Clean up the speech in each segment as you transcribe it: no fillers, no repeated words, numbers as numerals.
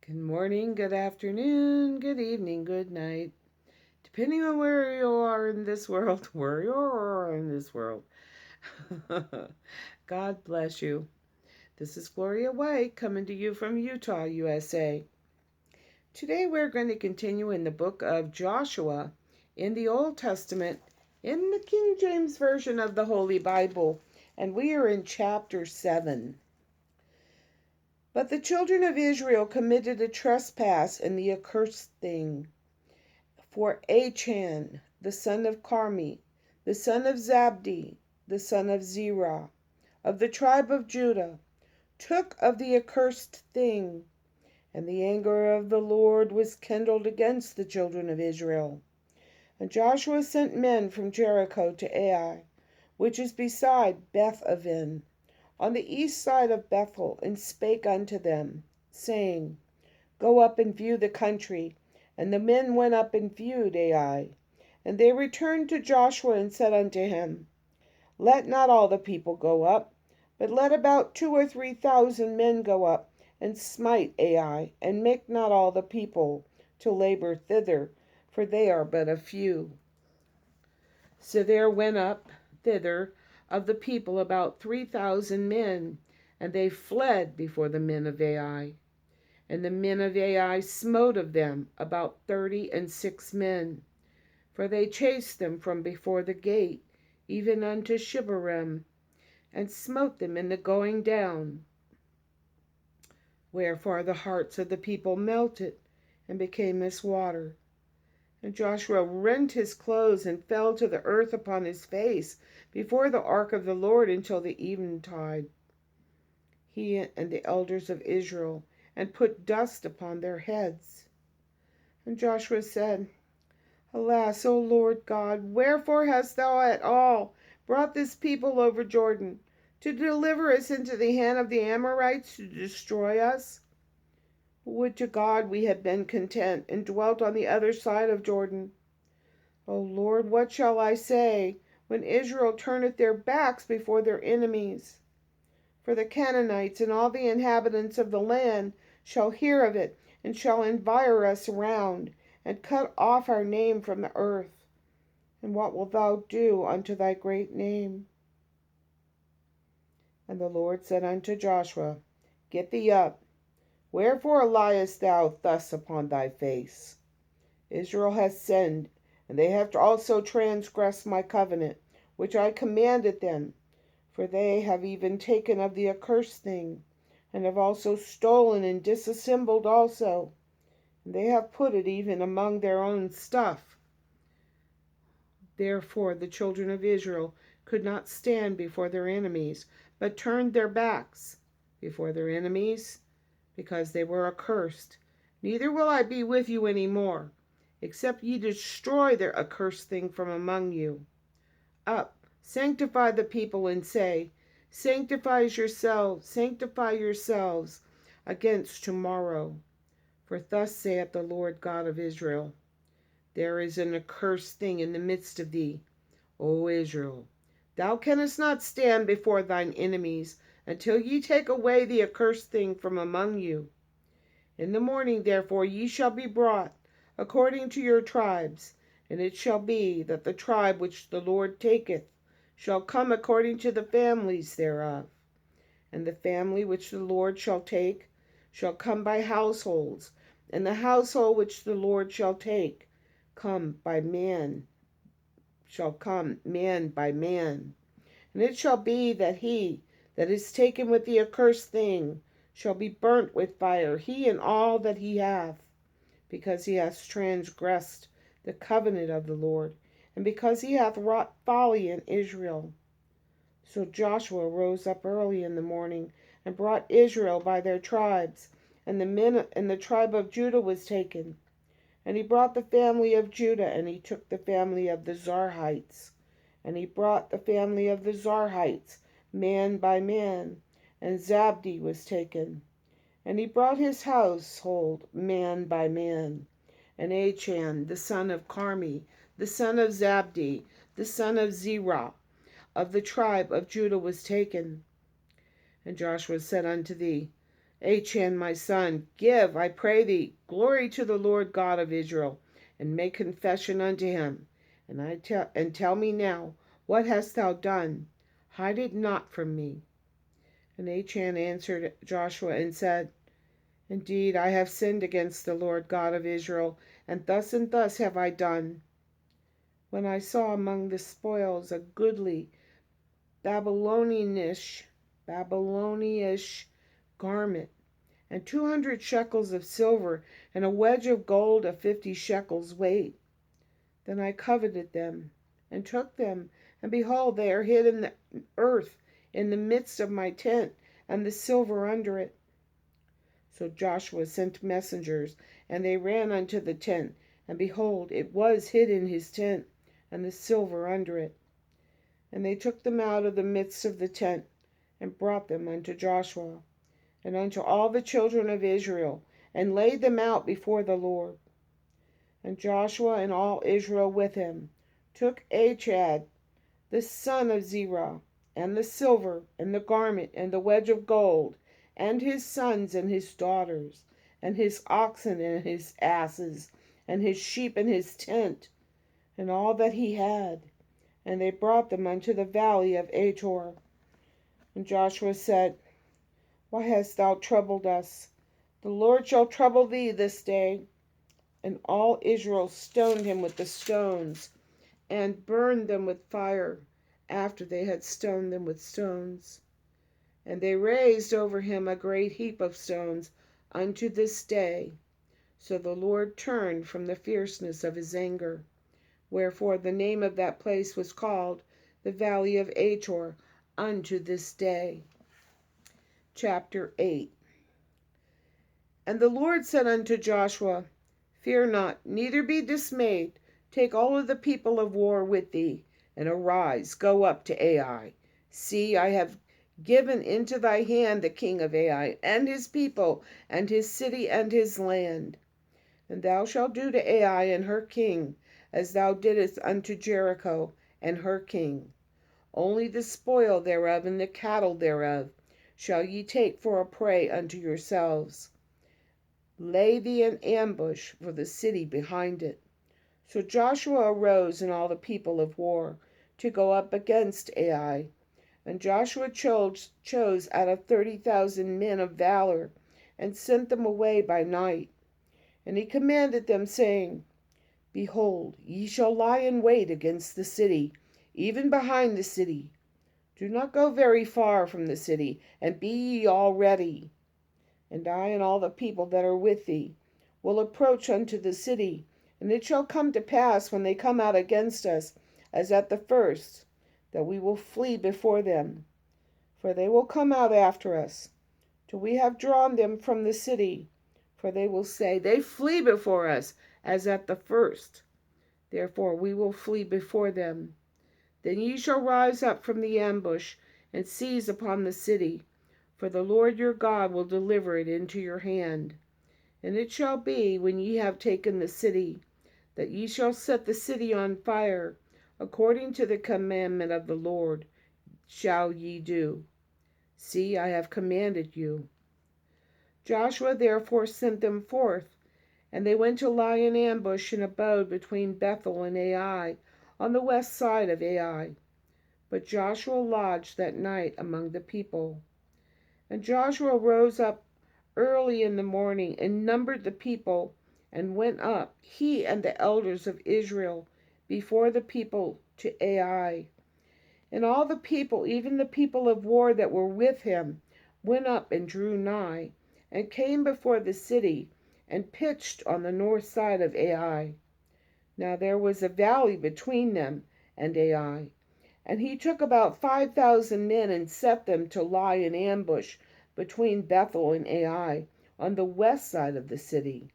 Good morning, good afternoon, good evening, good night. Depending on where you are in this world, where you are in this world. God bless you. This is Gloria White coming to you from Utah, USA. Today we're going to continue in the book of Joshua in the Old Testament in the King James Version of the Holy Bible, and we are in chapter 7. But the children of Israel committed a trespass in the accursed thing. For Achan, the son of Carmi, the son of Zabdi, the son of Zerah, of the tribe of Judah, took of the accursed thing, and the anger of the Lord was kindled against the children of Israel. And Joshua sent men from Jericho to Ai, which is beside Beth-aven, on the east side of Bethel, and spake unto them, saying, Go up and view the country. And the men went up and viewed Ai. And they returned to Joshua and said unto him, Let not all the people go up, but let about 2,000 or 3,000 men go up, and smite Ai, and make not all the people to labor thither, for they are but a few. So there went up thither of the people about 3,000 men, and they fled before the men of Ai. And the men of Ai smote of them about 36 men, for they chased them from before the gate, even unto Shebarim, and smote them in the going down. Wherefore the hearts of the people melted, and became as water. And Joshua rent his clothes, and fell to the earth upon his face before the ark of the Lord until the eventide, he and the elders of Israel, and put dust upon their heads. And Joshua said, Alas, O Lord God, wherefore hast thou at all brought this people over Jordan, to deliver us into the hand of the Amorites to destroy us? Would to God we had been content, and dwelt on the other side of Jordan. O Lord, what shall I say, when Israel turneth their backs before their enemies? For the Canaanites and all the inhabitants of the land shall hear of it, and shall envire us round, and cut off our name from the earth. And what wilt thou do unto thy great name? And the Lord said unto Joshua, Get thee up. Wherefore liest thou thus upon thy face? Israel hath sinned, and they have also transgressed my covenant, which I commanded them. For they have even taken of the accursed thing, and have also stolen and disassembled also. And they have put it even among their own stuff. Therefore the children of Israel could not stand before their enemies, but turned their backs before their enemies, because they were accursed. Neither will I be with you any more, except ye destroy their accursed thing from among you. Up, sanctify the people, and say, Sanctify yourselves against tomorrow. For thus saith the Lord God of Israel, There is an accursed thing in the midst of thee, O Israel. Thou canst not stand before thine enemies, until ye take away the accursed thing from among you. In the morning therefore ye shall be brought, according to your tribes, and it shall be that the tribe which the Lord taketh shall come according to the families thereof. And the family which the Lord shall take shall come by households, and the household which the Lord shall take shall come man by man. And it shall be that he that is taken with the accursed thing shall be burnt with fire, he and all that he hath, because he hath transgressed the covenant of the Lord, and because he hath wrought folly in Israel. So Joshua rose up early in the morning, and brought Israel by their tribes, and the tribe of Judah was taken. And he brought the family of Judah, and he took the family of the Zarhites. And he brought the family of the Zarhites, man by man, and Zabdi was taken. And he brought his household, man by man. And Achan, the son of Carmi, the son of Zabdi, the son of Zerah, of the tribe of Judah was taken. And Joshua said unto thee, Achan, my son, give, I pray thee, glory to the Lord God of Israel, and make confession unto him. And tell me now, what hast thou done? Hide it not from me. And Achan answered Joshua and said, Indeed, I have sinned against the Lord God of Israel, and thus have I done. When I saw among the spoils a goodly Babylonish garment, and 200 shekels of silver, and a wedge of gold of 50 shekels weight. Then I coveted them, and took them, and behold, they are hid in the earth in the midst of my tent, and the silver under it. So Joshua sent messengers, and they ran unto the tent, and behold, it was hid in his tent, and the silver under it. And they took them out of the midst of the tent, and brought them unto Joshua, and unto all the children of Israel, and laid them out before the Lord. And Joshua and all Israel with him took Achad, the son of Zerah, and the silver, and the garment, and the wedge of gold, and his sons and his daughters, and his oxen and his asses, and his sheep and his tent, and all that he had. And they brought them unto the valley of Achor. And Joshua said, Why hast thou troubled us? The Lord shall trouble thee this day. And all Israel stoned him with the stones, and burned them with fire, after they had stoned them with stones. And they raised over him a great heap of stones unto this day. So the Lord turned from the fierceness of his anger. Wherefore the name of that place was called the Valley of Achor unto this day. Chapter 8. And the Lord said unto Joshua, Fear not, neither be dismayed. Take all of the people of war with thee, and arise, go up to Ai. See, I have given into thy hand the king of Ai, and his people, and his city, and his land. And thou shalt do to Ai and her king, as thou didst unto Jericho and her king. Only the spoil thereof and the cattle thereof shall ye take for a prey unto yourselves. Lay thee an ambush for the city behind it. So Joshua arose and all the people of war to go up against Ai. And Joshua chose out of 30,000 men of valor, and sent them away by night. And he commanded them, saying, Behold, ye shall lie in wait against the city, even behind the city. Do not go very far from the city, and be ye all ready. And I and all the people that are with thee will approach unto the city, and it shall come to pass when they come out against us, as at the first, that we will flee before them. For they will come out after us, till we have drawn them from the city. For they will say, They flee before us, as at the first. Therefore we will flee before them. Then ye shall rise up from the ambush, and seize upon the city, for the Lord your God will deliver it into your hand. And it shall be, when ye have taken the city, that ye shall set the city on fire, according to the commandment of the Lord shall ye do. See, I have commanded you. Joshua therefore sent them forth, and they went to lie in ambush and abode between Bethel and Ai, on the west side of Ai. But Joshua lodged that night among the people. And Joshua rose up early in the morning, and numbered the people, and went up, he and the elders of Israel, before the people to Ai. And all the people, even the people of war that were with him, went up and drew nigh, and came before the city, and pitched on the north side of Ai. Now there was a valley between them and Ai. And he took about 5,000 men, and set them to lie in ambush between Bethel and Ai, on the west side of the city.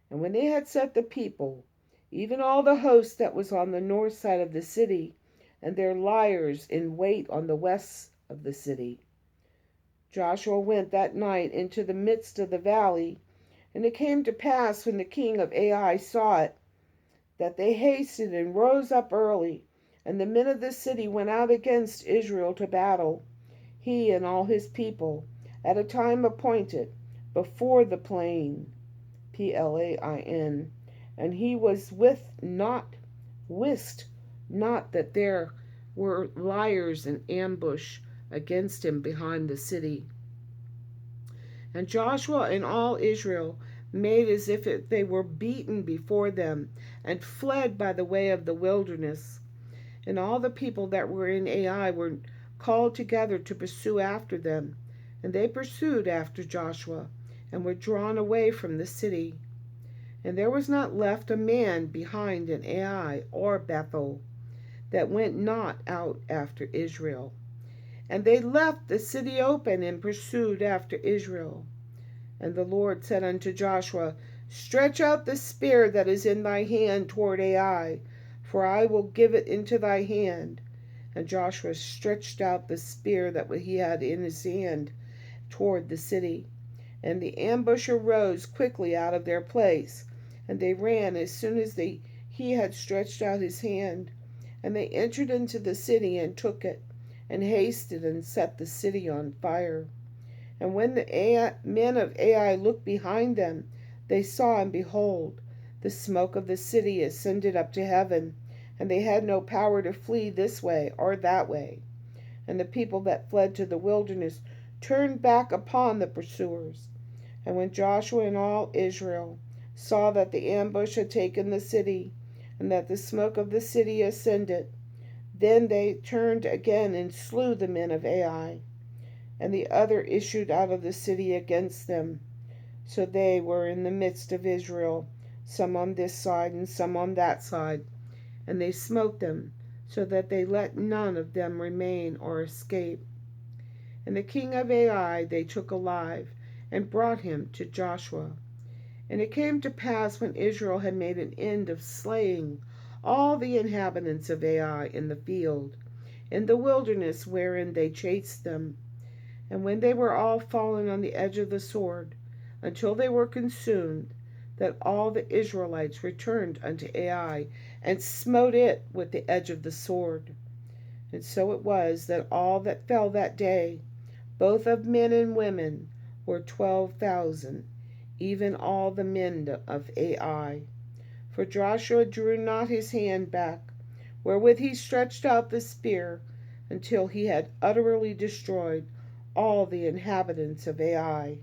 And when they had set the people, even all the host that was on the north side of the city, and their liers in wait on the west of the city, Joshua went that night into the midst of the valley. And it came to pass, when the king of Ai saw it, that they hasted and rose up early, and the men of the city went out against Israel to battle, he and all his people, at a time appointed, before the plain, Plain, and he was wist not that there were liars in ambush against him behind the city. And Joshua and all Israel made as if they were beaten before them, and fled by the way of the wilderness. And all the people that were in Ai were called together to pursue after them. And they pursued after Joshua, and were drawn away from the city. And there was not left a man behind in Ai or Bethel, that went not out after Israel. And they left the city open, and pursued after Israel. And the Lord said unto Joshua, Stretch out the spear that is in thy hand toward Ai, for I will give it into thy hand. And Joshua stretched out the spear that he had in his hand toward the city. And the ambush arose quickly out of their place, and they ran as soon as he had stretched out his hand. And they entered into the city and took it, and hasted and set the city on fire. And when the men of Ai looked behind them, they saw, and behold, the smoke of the city ascended up to heaven, and they had no power to flee this way or that way. And the people that fled to the wilderness turned back upon the pursuers. And when Joshua and all Israel saw that the ambush had taken the city, and that the smoke of the city ascended, then they turned again and slew the men of Ai. And the other issued out of the city against them. So they were in the midst of Israel, some on this side and some on that side. And they smote them, so that they let none of them remain or escape. And the king of Ai they took alive, and brought him to Joshua. And it came to pass, when Israel had made an end of slaying all the inhabitants of Ai in the field, in the wilderness wherein they chased them, and when they were all fallen on the edge of the sword, until they were consumed, that all the Israelites returned unto Ai, and smote it with the edge of the sword. And so it was that all that fell that day, both of men and women, were 12,000, even all the men of Ai. For Joshua drew not his hand back, wherewith he stretched out the spear, until he had utterly destroyed all the inhabitants of Ai.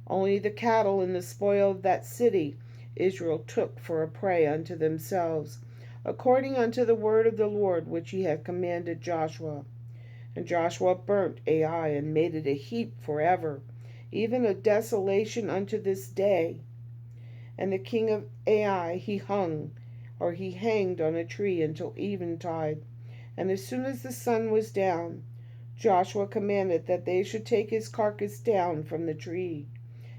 Only the cattle and the spoil of that city Israel took for a prey unto themselves, according unto the word of the Lord which he had commanded Joshua. And Joshua burnt Ai, and made it a heap forever, even a desolation unto this day. And the king of Ai he hanged on a tree until eventide. And as soon as the sun was down, Joshua commanded that they should take his carcass down from the tree,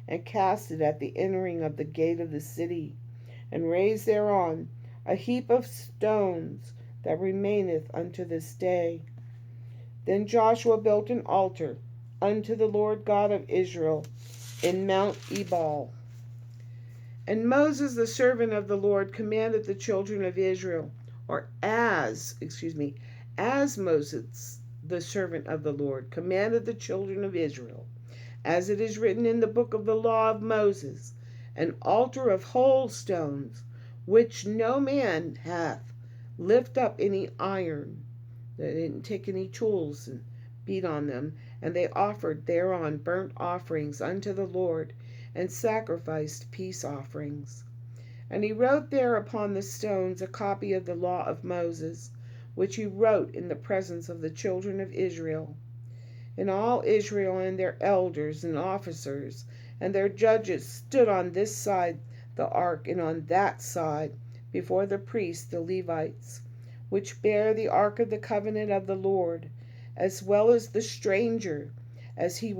and cast it at the entering of the gate of the city, and raise thereon a heap of stones that remaineth unto this day. Then Joshua built an altar unto the Lord God of Israel in Mount Ebal. And Moses, the servant of the Lord, commanded the children of Israel, as Moses, the servant of the Lord, commanded the children of Israel, as it is written in the book of the law of Moses, an altar of whole stones, which no man hath lift up any iron. They didn't take any tools and beat on them, and they offered thereon burnt offerings unto the Lord, and sacrificed peace offerings. And he wrote there upon the stones a copy of the law of Moses, which he wrote in the presence of the children of Israel. And all Israel and their elders and officers and their judges stood on this side the ark, and on that side before the priests the Levites, which bear the ark of the covenant of the Lord, as well as the stranger, as he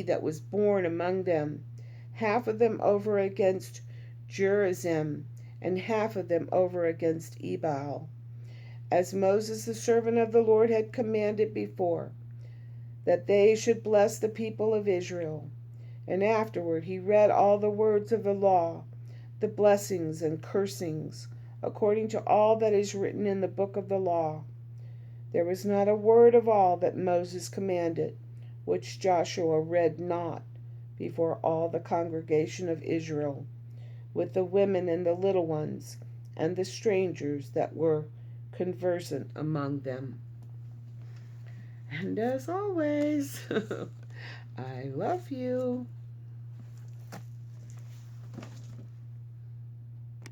that was born among them, half of them over against Gerizim, and half of them over against Ebal, as Moses the servant of the Lord had commanded before, that they should bless the people of Israel. And afterward he read all the words of the law, the blessings and cursings, according to all that is written in the book of the law. There was not a word of all that Moses commanded, which Joshua read not before all the congregation of Israel, with the women and the little ones, and the strangers that were conversant among them. And as always, I love you.